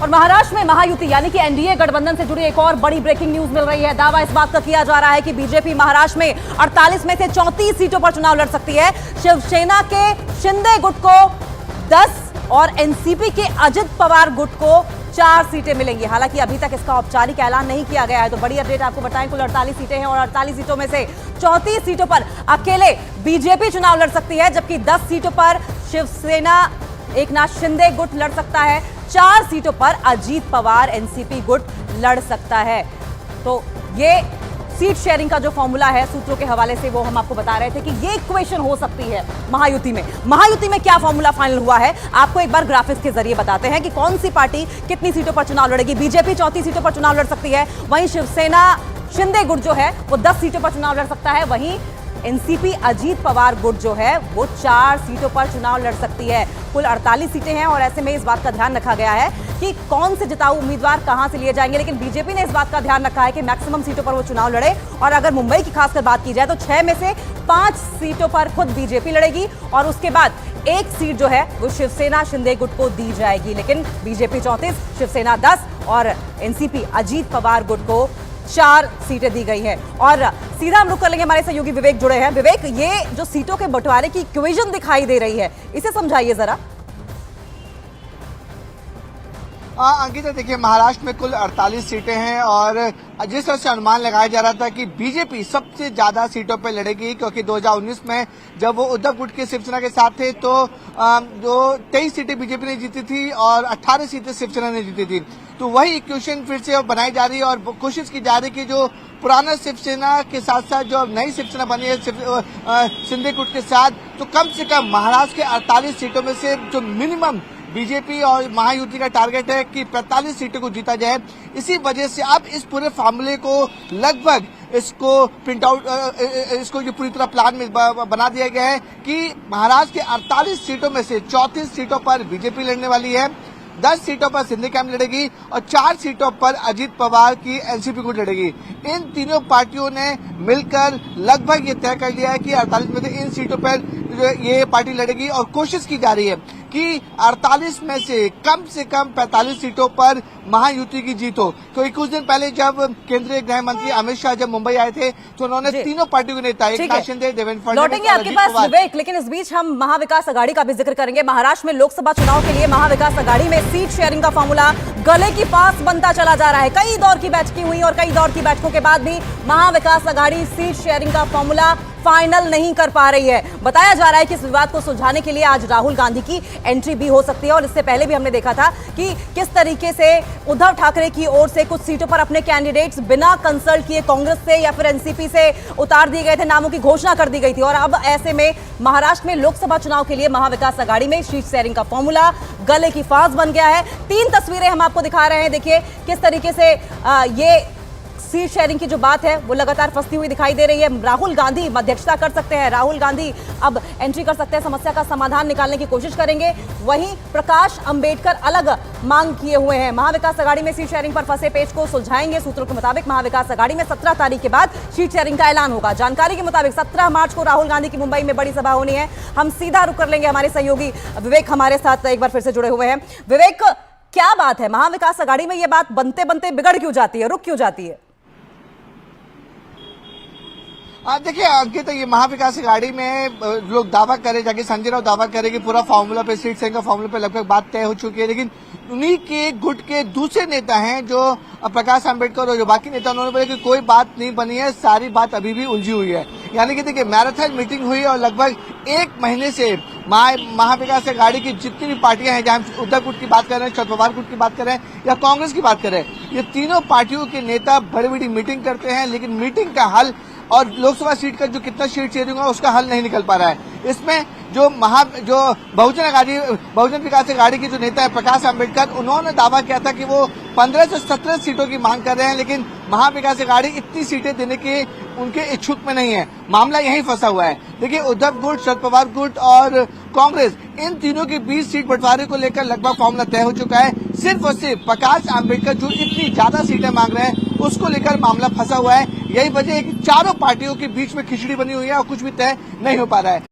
और महाराष्ट्र में महायुति यानी कि एनडीए गठबंधन से जुड़ी एक और बड़ी ब्रेकिंग न्यूज मिल रही है। दावा इस बात का किया जा रहा है कि बीजेपी महाराष्ट्र में 48 में से 34 सीटों पर चुनाव लड़ सकती है। शिवसेना के शिंदे गुट को 10 और एनसीपी के अजित पवार गुट को 4 सीटें मिलेंगी। हालांकि अभी तक इसका औपचारिक ऐलान नहीं किया गया है। तो बड़ी अपडेट आपको बताएं, कुल 48 सीटें हैं और 48 सीटों में से 34 सीटों पर अकेले बीजेपी चुनाव लड़ सकती है, जबकि 10 सीटों पर शिवसेना एकनाथ शिंदे गुट लड़ सकता है, 4 सीटों पर अजीत पवार एनसीपी गुट लड़ सकता है। तो ये सीट शेयरिंग का जो फॉर्मूला है सूत्रों के हवाले से वो हम आपको बता रहे थे कि ये इक्वेशन हो सकती है महायुति में क्या फॉर्मूला फाइनल हुआ है आपको एक बार ग्राफिक्स के जरिए बताते हैं कि कौन सी पार्टी कितनी सीटों पर चुनाव लड़ेगी। बीजेपी 34 सीटों पर चुनाव लड़ सकती है, वहीं शिवसेना शिंदे गुट जो है वो 10 सीटों पर चुनाव लड़ सकता है, वहीं एनसीपी अजीत पवार गुट जो है वो 4 सीटों पर चुनाव लड़ सकती है। कुल 48 सीटें हैं और ऐसे में इस बात का ध्यान रखा गया है कि कौन से जिताऊ उम्मीदवार कहां से लिए जाएंगे। लेकिन बीजेपी ने इस बात का ध्यान रखा है कि मैक्सिमम सीटों पर वो चुनाव लड़े। और अगर मुंबई की खासकर बात की जाए तो 6 में से 5 सीटों पर खुद बीजेपी लड़ेगी और उसके बाद एक सीट जो है वो शिवसेना शिंदे गुट को दी जाएगी। लेकिन बीजेपी 34, शिवसेना 10 और एनसीपी अजीत पवार गुट को 4 सीटें दी गई है। और सीधा हम रुक कर लेंगे, हमारे सहयोगी विवेक जुड़े हैं। विवेक, ये जो सीटों के बंटवारे की इक्वेशन दिखाई दे रही है, इसे समझाइए जरा। अंकिता, देखिए महाराष्ट्र में कुल 48 सीटें हैं और जिस तरह से अनुमान लगाया जा रहा था कि बीजेपी सबसे ज्यादा सीटों पर लड़ेगी, क्योंकि 2019 में जब वो उद्धव गुट के शिवसेना के साथ थे तो जो 23 सीटें बीजेपी ने जीती थी और 18 सीटें शिवसेना ने जीती थी। तो वही इक्वेशन फिर से बनाई जा रही है और कोशिश की जा रही है कि जो पुराना शिवसेना के साथ साथ जो नई शिवसेना बनी है शिंदे गुट के साथ, तो कम से कम महाराष्ट्र के 48 सीटों में से जो मिनिमम बीजेपी और महायुति का टारगेट है कि 45 सीटों को जीता जाए। इसी वजह से अब इस पूरे फार्मूले को लगभग इसको प्रिंट आउट इसको जो पूरी तरह प्लान में बना दिया गया है कि महाराष्ट्र के 48 सीटों में से 34 सीटों पर बीजेपी लड़ने वाली है, 10 सीटों पर शिंदे कैंप लड़ेगी और 4 सीटों पर अजीत पवार की एनसीपी गुट लड़ेगी। इन तीनों पार्टियों ने मिलकर लगभग ये तय कर लिया है कि 48 में से इन सीटों पर ये पार्टी लड़ेगी और कोशिश की जा रही है कि 48 में से कम 45 सीटों पर महायुति की जीत हो। क्योंकि कुछ दिन पहले जब केंद्रीय गृह मंत्री अमित शाह जब मुंबई आए थे तो उन्होंने तीनों पार्टियों के नेता एकनाथ शिंदे, देवेंद्र फडणवीस, लौटेंगे आपके पास विवेक, लेकिन इस बीच हम महाविकास अघाड़ी का भी जिक्र करेंगे। महाराष्ट्र में लोकसभा चुनाव के लिए महाविकास अघाड़ी में सीट शेयरिंग का फॉर्मूला गले की फांस बनता चला जा रहा है। कई दौर की बैठकें हुई और कई दौर की बैठकों के बाद भी महाविकास अघाड़ी सीट शेयरिंग का फॉर्मूला फाइनल नहीं कर पा रही है। बताया जा रहा है कि इस विवाद को सुलझाने के लिए आज राहुल गांधी की एंट्री भी हो सकती है। और इससे पहले भी हमने देखा था कि किस तरीके से उद्धव ठाकरे की ओर से कुछ सीटों पर अपने कैंडिडेट्स बिना कंसल्ट किए कांग्रेस से या फिर एनसीपी से उतार दिए गए थे, नामों की घोषणा कर दी गई थी। और अब ऐसे में महाराष्ट्र में लोकसभा चुनाव के लिए महाविकास अघाड़ी में सीट शेयरिंग का फॉर्मूला गले की फांस बन गया है। 3 तस्वीरें हम आपको दिखा रहे हैं। देखिए किस तरीके से ये सीट शेयरिंग की जो बात है वो लगातार फंसती हुई दिखाई दे रही है। राहुल गांधी अध्यक्षता कर सकते हैं, राहुल गांधी अब एंट्री कर सकते हैं, समस्या का समाधान निकालने की कोशिश करेंगे। वहीं प्रकाश अंबेडकर अलग मांग किए हुए हैं। महाविकास अघाड़ी में सीट शेयरिंग पर फंसे पेच को सुलझाएंगे। सूत्रों के मुताबिक महाविकास अघाड़ी में 17 तारीख के बाद सीट शेयरिंग का ऐलान होगा। जानकारी के मुताबिक 17 मार्च को राहुल गांधी की मुंबई में बड़ी सभा होनी है। हम सीधा रुक कर लेंगे, हमारे सहयोगी विवेक हमारे साथ एक बार फिर से जुड़े हुए हैं। विवेक, क्या बात है, महाविकास अघाड़ी में यह बात बनते बनते बिगड़ क्यों जाती है, रुक क्यों जाती है? देखिए अंकित, ये महाविकास अघाड़ी में लोग दावा करे, जाके संजय राउत दावा करे कि पूरा फॉर्मूला पे सीट शेयरिंग का फॉर्मूला पे लगभग बात तय हो चुकी है। लेकिन उन्हीं के गुट के दूसरे नेता हैं जो प्रकाश अंबेडकर और जो बाकी नेता, उन्होंने बोला कि कोई बात नहीं बनी है, सारी बात अभी भी उलझी हुई है। यानी कि देखिए मैराथन मीटिंग हुई और लगभग 1 महीने से महाविकास अघाड़ी की जितनी भी पार्टियां हैं, जहां उद्धव गुट की बात कर रहे हैं, शरद पवार गुट की बात कर रहे हैं या कांग्रेस की बात कर रहे हैं, ये तीनों पार्टियों के नेता बड़ी बड़ी मीटिंग करते हैं, लेकिन मीटिंग का हल और लोकसभा सीट का जो कितना सीट शेयरिंग होगा उसका हल नहीं निकल पा रहा है। इसमें जो बहुजन विकास अघाड़ी के जो नेता है प्रकाश अंबेडकर, उन्होंने दावा किया था कि वो 15 से 17 सीटों की मांग कर रहे हैं, लेकिन महाविकास अघाड़ी इतनी सीटें देने के उनके इच्छुक में नहीं है। मामला यहीं फंसा हुआ है। देखिए उद्धव गुट, शरद पवार गुट और कांग्रेस, इन तीनों के बीच सीट बंटवारे को लेकर लगभग फॉर्मूला तय हो चुका है। सिर्फ और सिर्फ प्रकाश अंबेडकर जो इतनी ज्यादा सीटें मांग रहे हैं उसको लेकर मामला फंसा हुआ है। यही वजह है कि चारों पार्टियों के बीच में खिचड़ी बनी हुई है और कुछ भी तय नहीं हो पा रहा है।